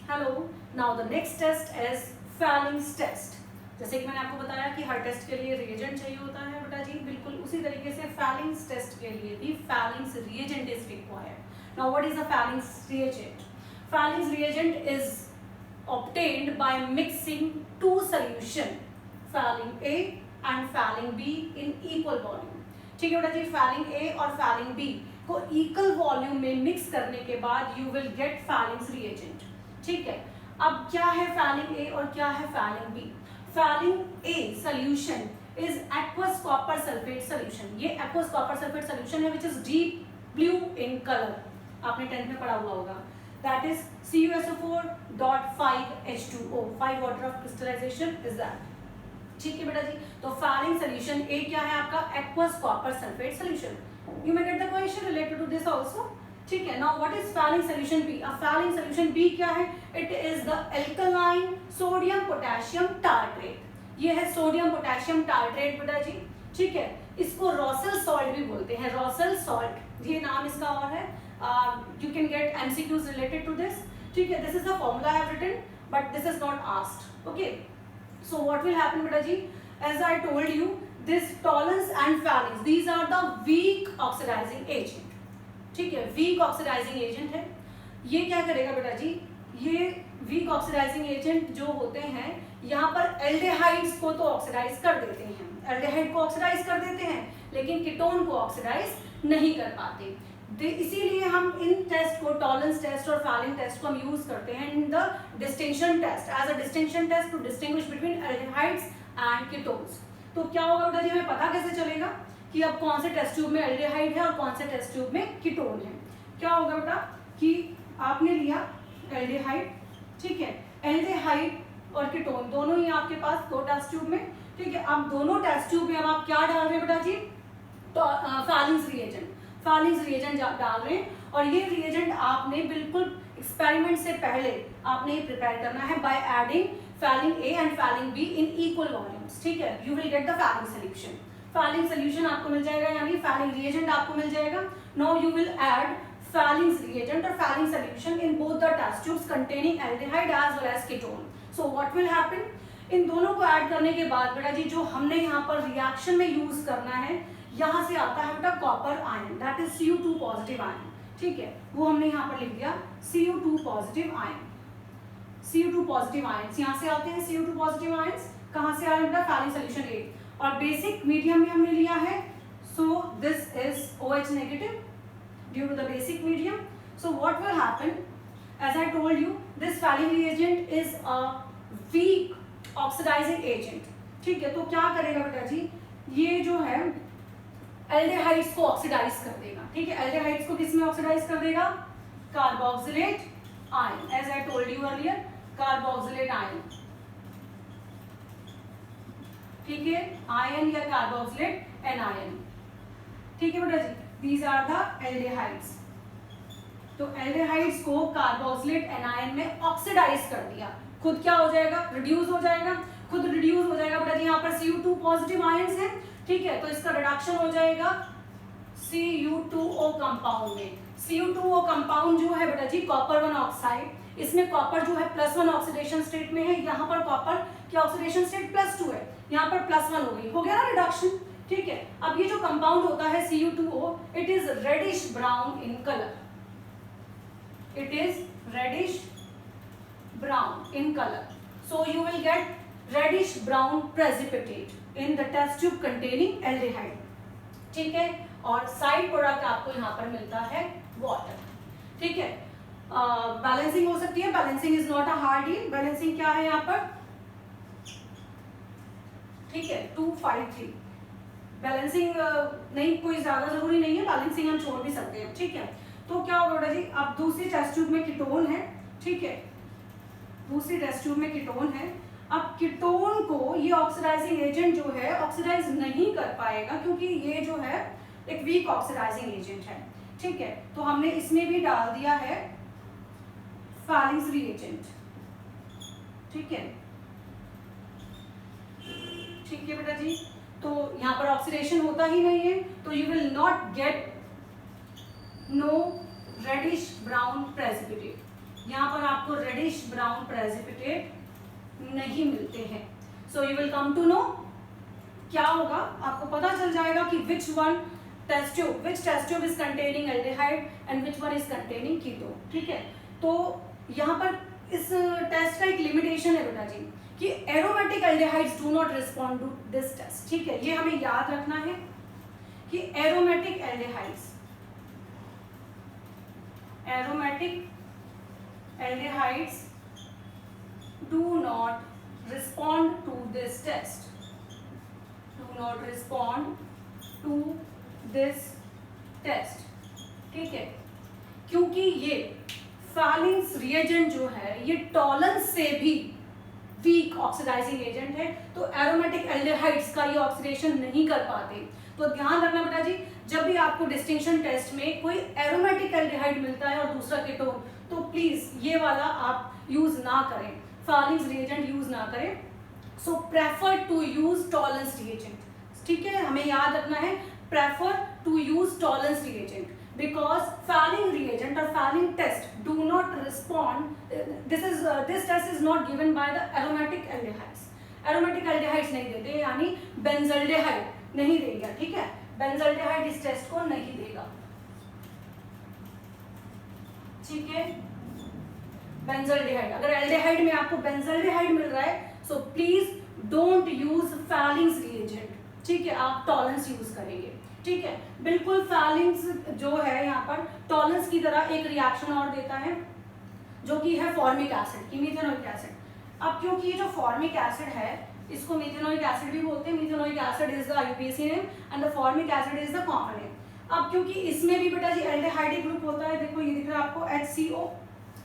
Hello, now the next test is Fehling's test. जैसे कि मैंने आपको बताया कि हर टेस्ट के लिए रिएजेंट चाहिए होता है बेटा जी, बिल्कुल उसी तरीके से फैलिंग्स टेस्ट के लिए भी feelings reagent is required. Now what is a feelings reagent? Feelings reagent is obtained by mixing two solution, falling A and falling B in equal volume। ठीक है बेटा जी, फैलिंग A और फैलिंग B को equal volume में mix करने के बाद you will gate feelings reagent. ठीक है, अब क्या है फैलिंग A और क्या है falling B? Falling A solution is aqueous copper sulfate solution। ये aqueous copper sulfate solution है which is deep blue in color, आपने 10th में पढ़ा हुआ होगा। That is CuSO4.5H2O, 5 water of crystallization is that। ठीक है बेटा जी, तो फैलिंग सोल्यूशन A क्या है आपका? aqueous copper sulfate solution। You may get the question related to this also। ठीक है, now what is falling solution B? अब फैलिंग सोल्यूशन B क्या है? It is the alkaline sodium potassium tartrate। ये है सोडियम पोटेशियम टार्ट्रेट बेटा जी। ठीक है, इसको रॉसल सॉल्ट भी बोलते हैं, रॉसल सॉल्ट, ये नाम इसका और है। You can get MCQs related to this। ठीक है, this is the formula I have written, but this is not asked। Okay, so what will happen बेटा जी? As I told you, this tollens and phalanx, these are the weak oxidizing agent। ठीक है, weak oxidizing agent है। ये क्या करेगा बेटा जी? ये weak oxidizing agent जो होते हैं, यहाँ पर एल्डिहाइड्स को तो ऑक्सीडाइज कर देते हैं, एल्डिहाइड को ऑक्सीडाइज कर देते हैं, लेकिन कीटोन को ऑक्सीडाइज नहीं कर पाते। इसीलिए हम इन टेस्ट को, टॉलरेंस टेस्ट और फैलिंग टेस्ट को हम यूज करते हैं in the distinction test, as a distinction test to distinguish between aldehydes and ketones. तो क्या होगा बेटा जी, हमें पता कैसे चलेगा कि अब कौन से टेस्ट ट्यूब में एल्डिहाइड है और कौन से टेस्ट ट्यूब में कीटोन है? क्या होगा बेटा कि आपने लिया एल्डिहाइड, ठीक है, एल्डिहाइड और कीटोन दोनों ही आपके पास दो टेस्ट ट्यूब में। ठीक है, अब दोनों टेस्ट ट्यूब में अब आप क्या डाल रहे हैं बेटा जी? तो फैलिंग्स रिएजेंट, फैलिंग्स रिएजेंट डाल रहे हैं, और ये रिएजेंट आपने बिल्कुल एक्सपेरिमेंट से पहले आपने ये प्रिपेयर करना है by adding Fehling A and Fehling B in equal volumes. ठीक है, you will get the Fehling solution. Fehling solution आपको मिल जाएगा, यानी फैलिंग रिएजेंट आपको मिल जाएगा। Now you will add Fehling's reagent और Fehling solution in both the test tubes containing aldehyde as well as ketone. So what will happen? इन दोनों को ऐड करने के बाद बेटा जी जो हमने यहाँ पर रिएक्शन में यूज करना है, यहाँ से आता है बेटा copper ion, that is Cu2 positive ion. ठीक है, वो हमने यहाँ पर लिख दिया Cu2 positive ion. Cu2 positive ions यहाँ से आते हैं, Cu2 पॉजिटिव आयंस कहाँ से आए बेटा? फैलिंग सोल्यूशन A, और बेसिक मीडियम में हमने लिया है, so this is OH negative due to the basic medium. So what will happen, as I told you, this Fehling reagent is a weak oxidizing agent. ठीक है, तो क्या करेगा बेटा जी? ये जो है एल्डिहाइड्स को ऑक्सीडाइज कर देगा। ठीक है, एल्डिहाइड्स को किस में ऑक्सीडाइज कर देगा? Carboxylate ion, as I told you earlier, carboxylate ion. ठीक है, आयन या कार्बोक्सिलेट एनायन। ठीक है बेटा जी, दीज आर द एल्डिहाइड्स। तो एल्डिहाइड्स को कार्बोक्सिलेट एनायन में ऑक्सीडाइज कर दिया, खुद क्या हो जाएगा? रिड्यूस हो जाएगा, खुद रिड्यूस हो जाएगा बेटा जी। यहाँ पर Cu2 पॉजिटिव आयंस है, ठीक है, तो इसका रिडक्शन हो जाएगा Cu2O कंपाउंड में। Cu2O कंपाउंड जो है बेटा जी कॉपर 1 ऑक्साइड, इसमें कॉपर जो है +1 ऑक्सीडेशन स्टेट में है, यहाँ पर कॉपर की ऑक्सीडेशन स्टेट +2 है, यहाँ पर +1 हो गई, हो गया ना रिडक्शन। ठीक है, अब ये जो कंपाउंड होता है Cu2O, it is reddish brown in colour, it is reddish brown in color, so you will get reddish brown precipitate in the test tube containing aldehyde। ठीक है, और साइड प्रोडक्ट आपको यहाँ पर मिलता है वाटर। ठीक है, बैलेंसिंग हो सकती है, balancing is not a hard deal. Balancing क्या है यहाँ पर? ठीक है, 253 बैलेंसिंग नहीं, कोई ज्यादा जरूरी नहीं है, बैलेंसिंग हम छोड़ भी सकते हैं। ठीक है, तो क्या होगा बेटा जी? अब दूसरी टेस्ट ट्यूब में कीटोन है, ठीक है, दूसरी टेस्ट ट्यूब में कीटोन है। अब कीटोन को ये ऑक्सीडाइजिंग एजेंट जो है ऑक्सीडाइज नहीं कर पाएगा, क्योंकि ये जो है एक वीक ऑक्सीडाइजिंग एजेंट है। ठीक है, तो हमने इसमें भी डाल दिया है फैलिंग्स रिएजेंट। ठीक है, ठीक है बेटा जी, तो यहाँ पर ऑक्सीडेशन होता ही नहीं है, तो you will not get no reddish brown precipitate. यहाँ पर आपको रेडिश ब्राउन प्रेसिपिटेट नहीं मिलते हैं। So you will come to know क्या होगा, आपको पता चल जाएगा कि which test tube is containing aldehyde and which one is containing keto। ठीक है, तो यहाँ पर इस टेस्ट का एक लिमिटेशन है बेटा जी कि aromatic aldehydes do not respond to this test. ठीक है, ये हमें याद रखना है कि aromatic aldehydes do not respond to this test, ठीक है, क्योंकि ये फैलिंग्स रिएजेंट जो है ये टॉलेंस से भी वीक ऑक्सीडाइजिंग एजेंट है, तो एरोमेटिक एल्डिहाइड्स का ये ऑक्सीडेशन नहीं कर पाते। तो ध्यान रखना बेटा जी, जब भी आपको डिस्टिंक्शन टेस्ट में कोई एरोमेटिक एल्डिहाइड मिलता है और दूसरा कीटोन, तो प्लीज ये वाला आप यूज ना करें, फैलिंग्स रिएजेंट यूज ना करें। So prefer to use Tollens reagent. ठीक है, हमें याद रखना है prefer to use Tollens reagent because Fowling reagent or Fowling test do not respond, this test is not given by the aromatic aldehydes। aromatic aldehydes नहीं देते, यानी बेंजल्डेहाइड नहीं देगा। ठीक है, बेंजल्डेहाइड इस टेस्ट को नहीं देगा। ठीक है, बेंजल्डेहाइड, अगर एल्डेहाइड में आपको बेंजल्डेहाइड मिल रहा है so please don't use feelings reagent. ठीक है, आप टॉलेंस यूज करेंगे। ठीक है, बिल्कुल फैलिंग्स जो है यहाँ पर टॉलेंस की तरह एक रिएक्शन और देता है जो कि है फॉर्मिक एसिड की मीथेनोइक एसिड। अब क्योंकि ये जो फॉर्मिक एसिड है इसको मीथेनोइक एसिड भी बोलते हैं, methanoic acid is the IUPAC name and the formic acid is the common name. अब क्योंकि इसमें भी बेटा जी एल्डिहाइडिक ग्रुप होता है, देखो ये दिख रहा है आपको HCO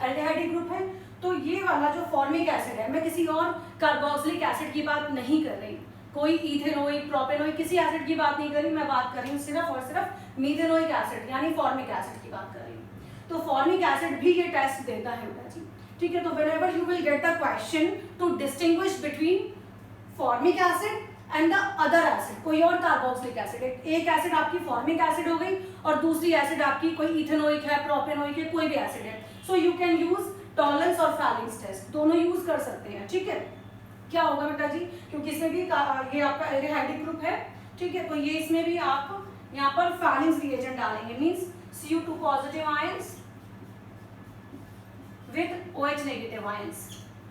एल्डिहाइडिक ग्रुप है, तो ये वाला जो फॉर्मिक एसिड है, मैं किसी और कार्बोक्सिलिक एसिड की बात नहीं कर रही, कोई इथेनोइक प्रोपेनोइक किसी एसिड की बात नहीं कर रही, मैं बात कर रही हूँ सिर्फ और सिर्फ मीथेनोइक एसिड यानी फॉर्मिक एसिड की बात कर रही हूँ। तो फॉर्मिक एसिड भी ये टेस्ट देता है बेटा जी। ठीक है, तो whenever you will get a question to distinguish between formic acid and the other acid, कोई और कार्बोक्सिलिक एसिड, एक एसिड आपकी फॉर्मिक एसिड हो गई और दूसरी एसिड आपकी कोई इथेनोइक है, प्रोपेनोइक है, कोई भी एसिड है, so you can use Tollens और फैलिंग्स टेस्ट, दोनों यूज कर सकते हैं। ठीक है, क्या होगा बेटा जी, क्योंकि इसमें भी ये आपका एल्डिहाइडिक ग्रुप है। ठीक है, तो ये इसमें भी आप यहाँ पर फैलिंग्स रिएजेंट डालेंगे, means Cu2 positive ions with OH negative ions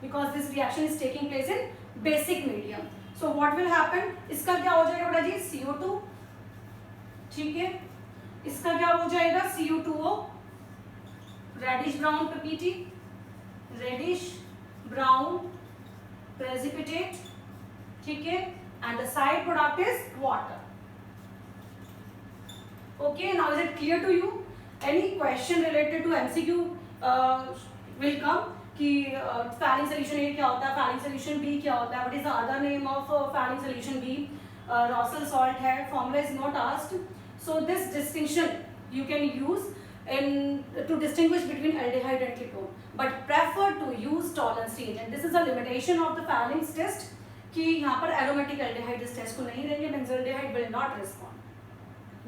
because this reaction is taking place in basic medium. So what will happen, इसका क्या हो जाएगा बेटा जी CO2। ठीक है, इसका क्या हो जाएगा Cu2O, reddish brown PPT, reddish brown precipitate। ठीक है, and the side product is water। okay, now is it clear to you? any question related to MCQ will come कि फैलिंग सोल्यूशन A क्या होता है, फैलिंग सोल्यूशन B क्या होता है, what is the other name of Fehling solution B, Rochelle salt है, formula is not asked. So this distinction you can use to distinguish between aldehyde and ketone, but prefer to use tolerance reagent। this is a limitation of the Fowling's test कि यहाँ पर aromatic aldehyde इस test को नहीं देंगे, benzaldehyde will not respond,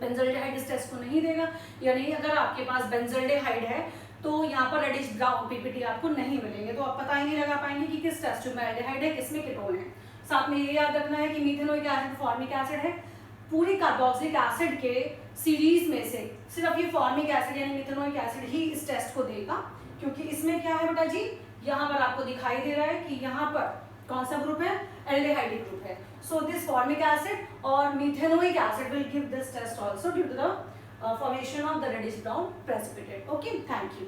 benzaldehyde इस test को नहीं देगा, यानी अगर आपके पास benzaldehyde है तो यहाँ पर रेडिश ब्राउन PPT आपको नहीं मिलेंगे, तो आप पता ही नहीं लगा पाएंगे कि किस टेस्ट में एल्डिहाइड है किसमें कीटोन है। साथ में ये याद रखना है कि मीथेनोइक एसिड फॉर्मिक एसिड है, पूरी कार्बोक्सिलिक एसिड के सीरीज में से सिर्फ ये फॉर्मिक एसिड यानी मीथेनोइक एसिड ही इस टेस्ट को देगा, क्योंकि इसमें क्या है बेटा जी, यहाँ पर आपको दिखाई दे रहा है कि यहाँ पर कौन सा ग्रुप है, एल्डिहाइडिक ग्रुप है। सो दिस फॉर्मिक एसिड और methanoic acid will give this test also due to the formation of the reddish brown precipitate। okay, thank you।